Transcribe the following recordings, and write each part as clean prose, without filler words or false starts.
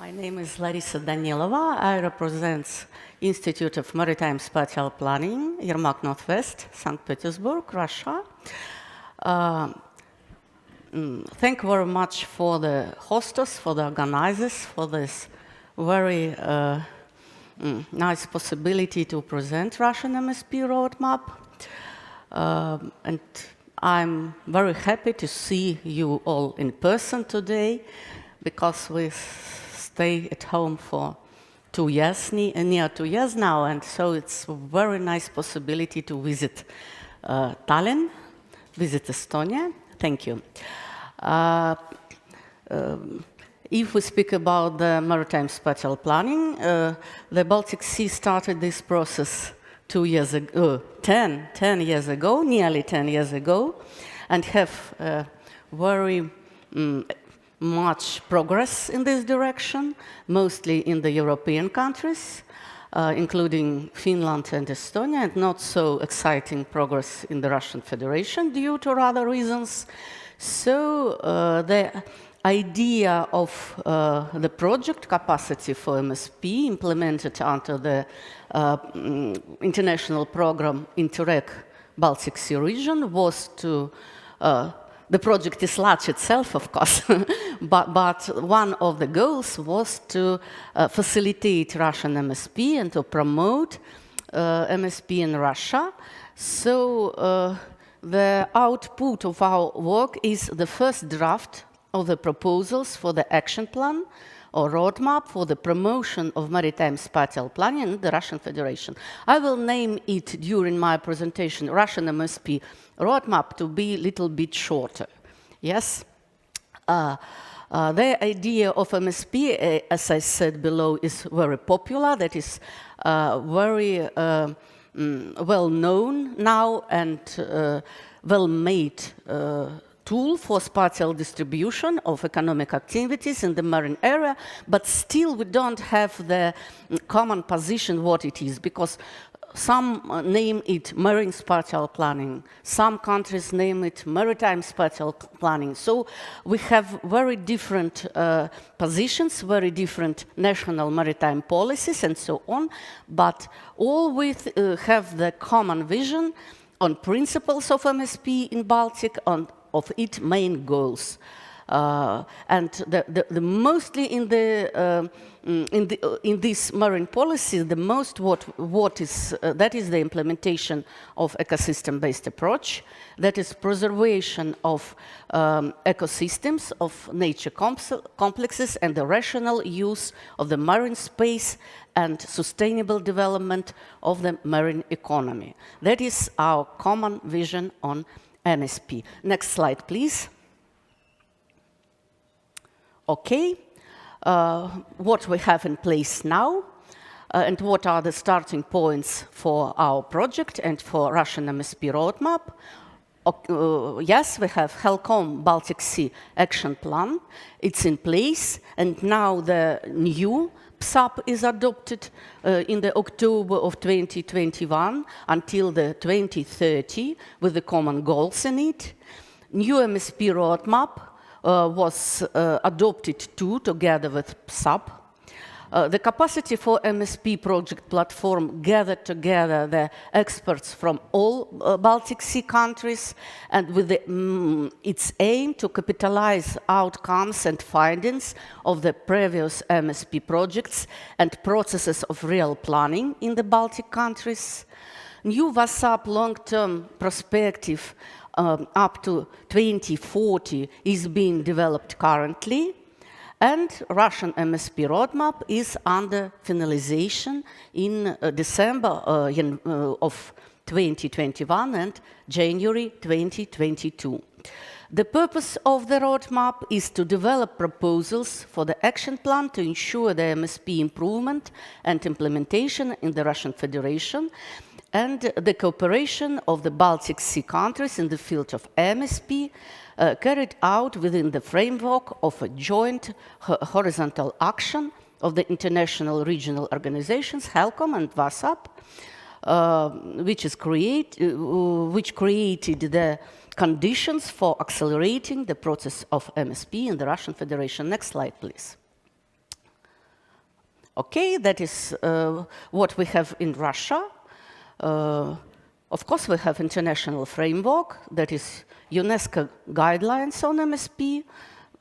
My name is Larisa Danilova. I represent Institute of Maritime Spatial Planning, Yermak Northwest, St. Petersburg, Russia. Thank you very much for the hostess, for the organizers, for this very nice possibility to present Russian MSP Roadmap. And I'm very happy to see you all in person today, because we stay at home for 2 years, near 2 years now, and so it's a very nice possibility to visit Tallinn, visit Estonia. Thank you. If we speak about the maritime spatial planning, the Baltic Sea started this process 2 years ago, 10 years ago, nearly 10 years ago, and have very much progress in this direction, mostly in the European countries, including Finland and Estonia, and not so exciting progress in the Russian Federation due to other reasons. So the idea of the project capacity for MSP implemented under the international program Interreg Baltic Sea region was to the project is large itself, of course, but one of the goals was to facilitate Russian MSP and to promote MSP in Russia. So the output of our work is the first draft of the proposals for the action plan or roadmap for the promotion of maritime spatial planning in the Russian Federation. I will name it during my presentation Russian MSP Roadmap to be a little bit shorter. Yes? The idea of MSP, as I said below, is very popular. That is very well known now and well-made tool for spatial distribution of economic activities in the marine area, but still we don't have the common position what it is, because some name it marine spatial planning, some countries name it maritime spatial planning. So we have very different positions, very different national maritime policies and so on, but all with have the common vision on principles of MSP in Baltic, on of its main goals, and the mostly in this marine policy, the most what is that is the implementation of ecosystem-based approach, that is preservation of ecosystems of nature complexes and the rational use of the marine space and sustainable development of the marine economy. That is our common vision on MSP. Next slide, please. Okay, what we have in place now and what are the starting points for our project and for Russian MSP Roadmap. Yes, we have HELCOM Baltic Sea Action Plan. It's in place, and now the new PSAP is adopted in the October of 2021 until the 2030 with the common goals in it. New MSP roadmap was adopted too, together with PSAP. The capacity for MSP project platform gathered together the experts from all Baltic Sea countries, and with its aim to capitalize outcomes and findings of the previous MSP projects and processes of real planning in the Baltic countries. New VASAP long-term perspective up to 2040 is being developed currently, and Russian MSP roadmap is under finalization in December of 2021 and January 2022. The purpose of the roadmap is to develop proposals for the action plan to ensure the MSP improvement and implementation in the Russian Federation, and the cooperation of the Baltic Sea countries in the field of MSP carried out within the framework of a joint horizontal action of the international regional organizations, HELCOM and VASAP, which created the conditions for accelerating the process of MSP in the Russian Federation. Next slide, please. Okay, that is what we have in Russia. Of course, we have international framework, that is UNESCO guidelines on MSP,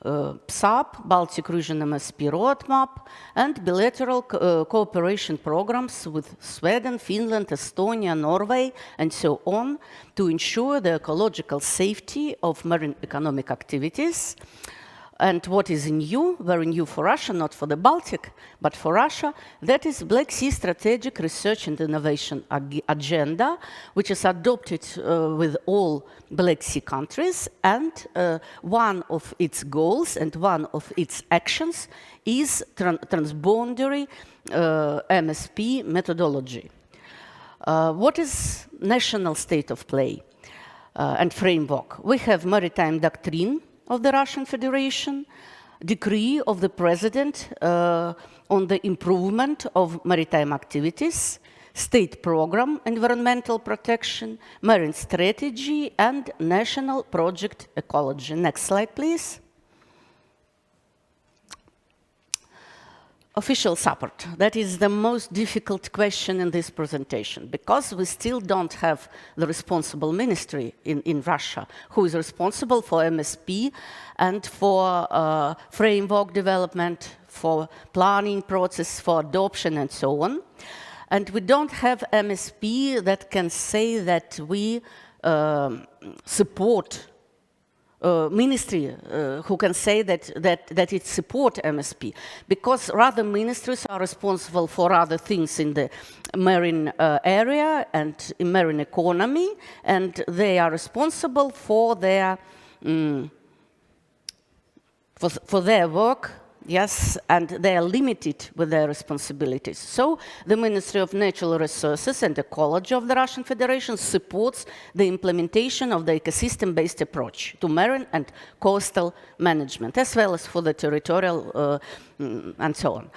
PSAP, Baltic Region MSP Roadmap, and bilateral cooperation programs with Sweden, Finland, Estonia, Norway, and so on, to ensure the ecological safety of marine economic activities. And what is new, very new for Russia, not for the Baltic, but for Russia, that is Black Sea Strategic Research and Innovation Agenda, which is adopted with all Black Sea countries. And one of its goals and one of its actions is transboundary MSP methodology. What is national state of play and framework? We have Maritime Doctrine of the Russian Federation, decree of the President on the improvement of maritime activities, state program, environmental protection, marine strategy, and national project ecology. Next slide, please. Official support. That is the most difficult question in this presentation, because we still don't have the responsible ministry in Russia who is responsible for MSP and for framework development, for planning process, for adoption, and so on. And we don't have MSP that can say that we support ministry who can say that it support MSP, because rather ministries are responsible for other things in the marine area and in marine economy, and they are responsible for their work. Yes, and they are limited with their responsibilities. So the Ministry of Natural Resources and Ecology of the Russian Federation supports the implementation of the ecosystem-based approach to marine and coastal management, as well as for the territorial and so on.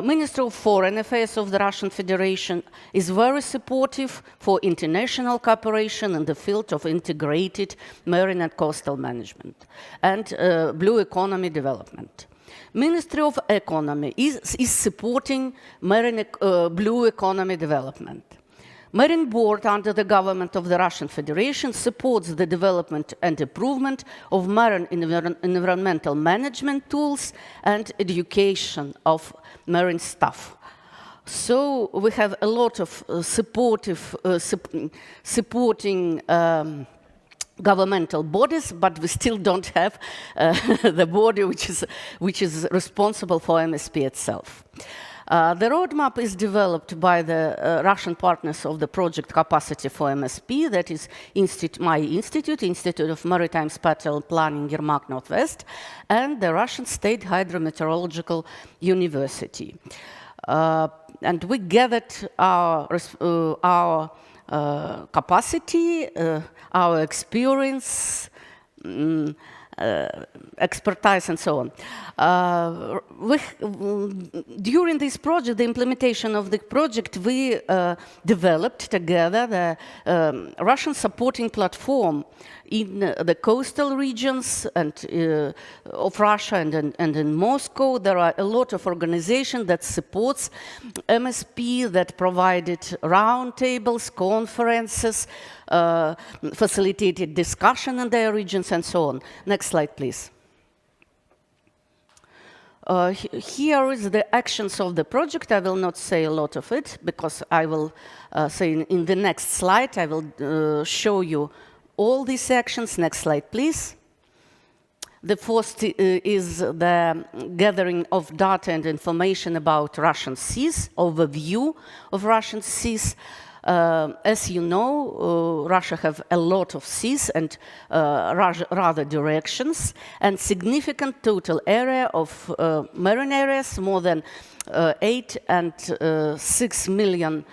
Ministry of Foreign Affairs of the Russian Federation is very supportive for international cooperation in the field of integrated marine and coastal management and blue economy development. Ministry of Economy is supporting marine blue economy development. Marine Board under the government of the Russian Federation supports the development and improvement of marine environmental management tools and education of marine staff. So we have a lot of supporting governmental bodies, but we still don't have the body which is responsible for MSP itself. The roadmap is developed by the Russian partners of the project Capacity for MSP, that is my institute, Institute of Maritime Spatial Planning, Yermak Northwest, and the Russian State Hydrometeorological University. And we gathered our capacity, our experience, expertise, and so on. During this project, the implementation of the project, we developed together the Russian supporting platform in the coastal regions and of Russia and in Moscow. There are a lot of organizations that supports MSP, that provided roundtables, conferences, facilitated discussion in their regions, and so on. Next slide, please. Here is the actions of the project. I will not say a lot of it, because I will say in the next slide, I will show you all these actions. Next slide, please. The first is the gathering of data and information about Russian seas, overview of Russian seas. As you know, Russia have a lot of seas and rather directions, and significant total area of marine areas, more than 8 and 6 billion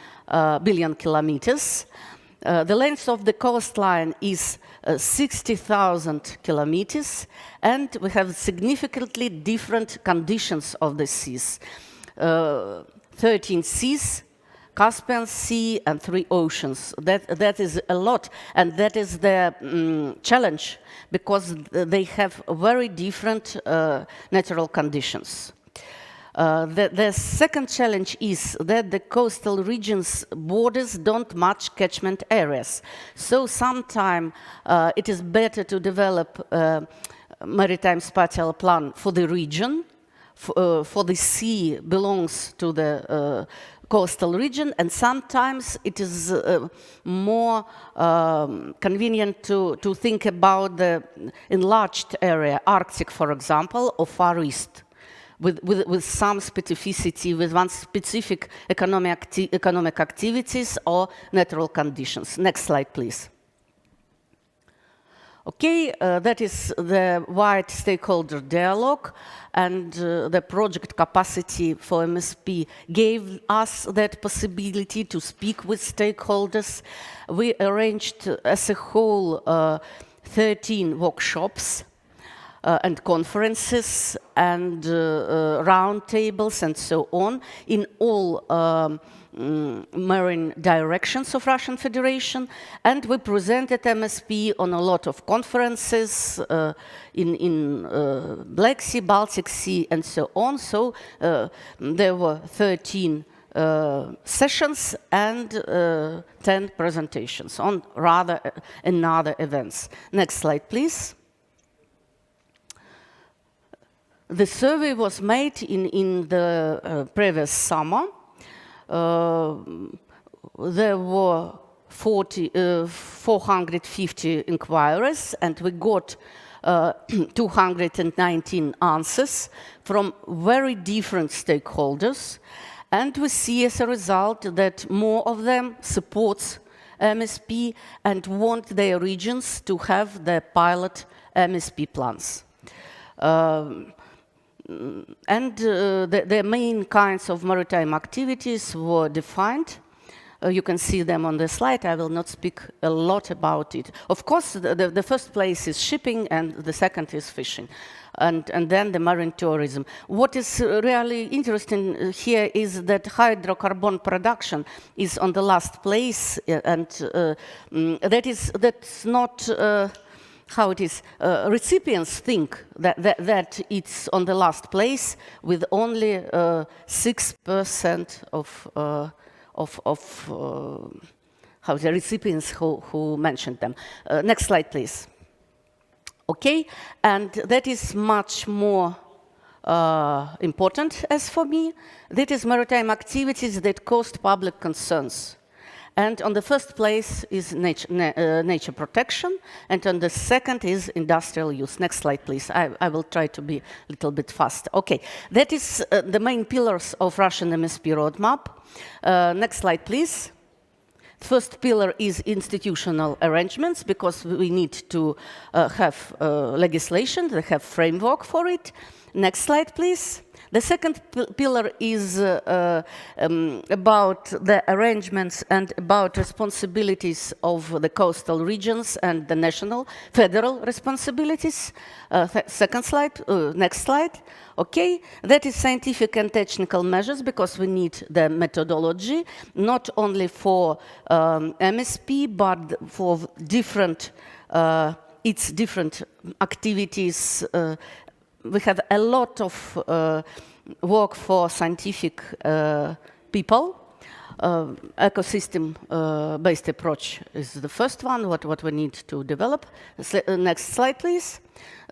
kilometers. The length of the coastline is 60,000 kilometers, and we have significantly different conditions of the seas. 13 seas, Caspian Sea, and 3 oceans. That is a lot, and that is the challenge, because they have very different natural conditions. The second challenge is that the coastal regions' borders don't match catchment areas. So sometimes it is better to develop a maritime spatial plan for the region, for the sea belongs to the coastal region, and sometimes it is more convenient to think about the enlarged area, Arctic, for example, or Far East, with some specificity, with one specific economic activities or natural conditions. Next slide, please. Okay, that is the wide stakeholder dialogue, and the project capacity for MSP gave us that possibility to speak with stakeholders. We arranged as a whole 13 workshops and conferences and roundtables and so on in all marine directions of Russian Federation, and we presented MSP on a lot of conferences in Black Sea, Baltic Sea, and so on. So there were 13 sessions and 10 presentations on rather another events. Next slide, please. The survey was made in the previous summer. There were 450 inquiries, and we got 219 answers from very different stakeholders. And we see as a result that more of them supports MSP and want their regions to have the pilot MSP plans. The main kinds of maritime activities were defined. You can see them on the slide. I will not speak a lot about it. Of course, the first place is shipping, and the second is fishing, and then the marine tourism. What is really interesting here is that hydrocarbon production is on the last place, and that's not how it is. Recipients think that it's on the last place with only 6% of how the recipients who mentioned them. Next slide, please. Okay, and that is much more important as for me. That is maritime activities that caused public concerns. And on the first place is nature protection, and on the second is industrial use. Next slide, please. I will try to be a little bit fast. Okay, that is the main pillars of Russian MSP roadmap. Next slide, please. First pillar is institutional arrangements, because we need to have legislation, we have framework for it. Next slide, please. The second pillar is about the arrangements and about responsibilities of the coastal regions and the national, federal responsibilities. Second slide, next slide. Okay, that is scientific and technical measures, because we need the methodology, not only for MSP, but for different, its different activities. We have a lot of work for scientific people. Ecosystem-based approach is the first one, what we need to develop. Next slide, please.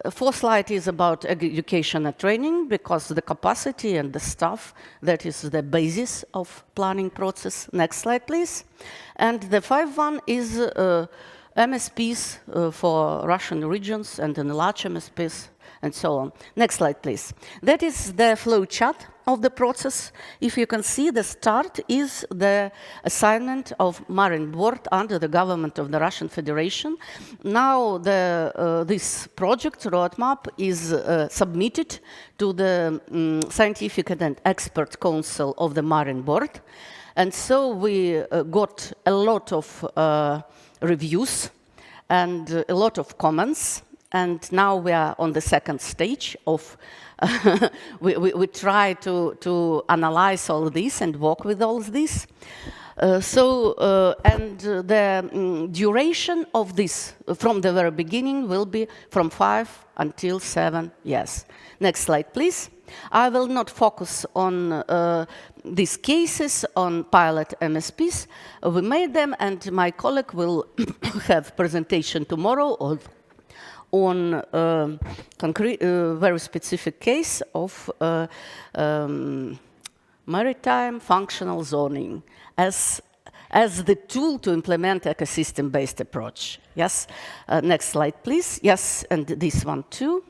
Fourth slide is about education and training, because the capacity and the staff, that is the basis of planning process. Next slide, please. And the fifth one is MSPs for Russian regions and enlarged MSPs, and so on. Next slide, please. That is the flow chart of the process. If you can see, the start is the assignment of Marine Board under the government of the Russian Federation. Now this project roadmap is submitted to the Scientific and Expert Council of the Marine Board. And so we got a lot of reviews and a lot of comments. And now we are on the second stage of, we try to analyze all this and work with all this. And the duration of this from the very beginning will be from 5 until 7 years. Next slide, please. I will not focus on these cases, on pilot MSPs. We made them, and my colleague will have presentation tomorrow on concrete, very specific case of maritime functional zoning as the tool to implement ecosystem-based approach. Yes, next slide, please. Yes, and this one too.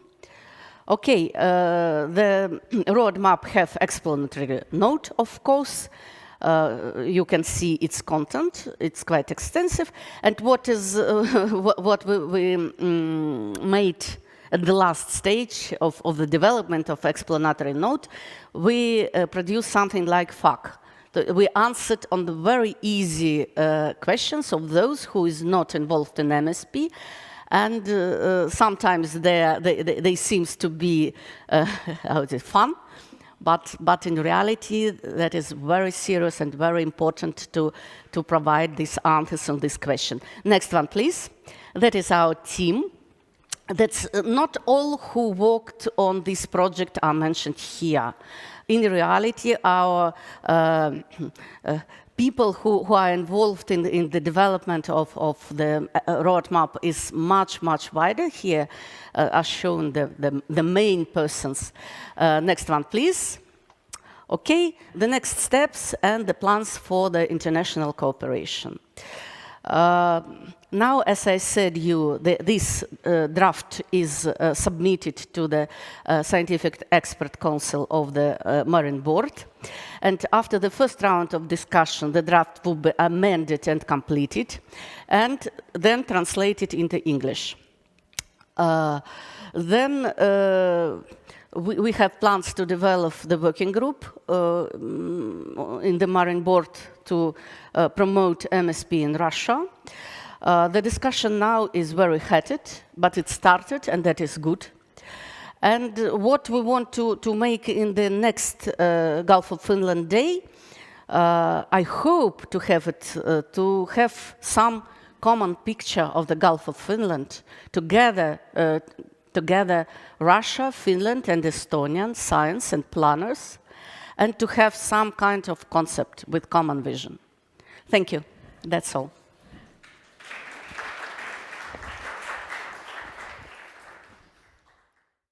Okay, the roadmap have explanatory note, of course. You can see its content. It's quite extensive. And what is what we made at the last stage of the development of explanatory note, we produced something like FAQ. We answered on the very easy questions of those who is not involved in MSP, and sometimes they seems to be fun, but in reality that is very serious and very important to provide these answers on this question. Next one, please. That is our team. That's not all who worked on this project are mentioned here. In reality, our people who are involved in the development of the roadmap is much wider. Here are shown the main persons. Next one, please. Okay, the next steps and the plans for the international cooperation. Now, as I said, this draft is submitted to the Scientific Expert Council of the Marine Board. And after the first round of discussion, the draft will be amended and completed, and then translated into English. Then we have plans to develop the working group in the Marine Board to promote MSP in Russia. The discussion now is very heated, but it started, and that is good. And what we want to make in the next Gulf of Finland Day, I hope to have some common picture of the Gulf of Finland together Russia, Finland, and Estonian science and planners, and to have some kind of concept with common vision. Thank you. That's all.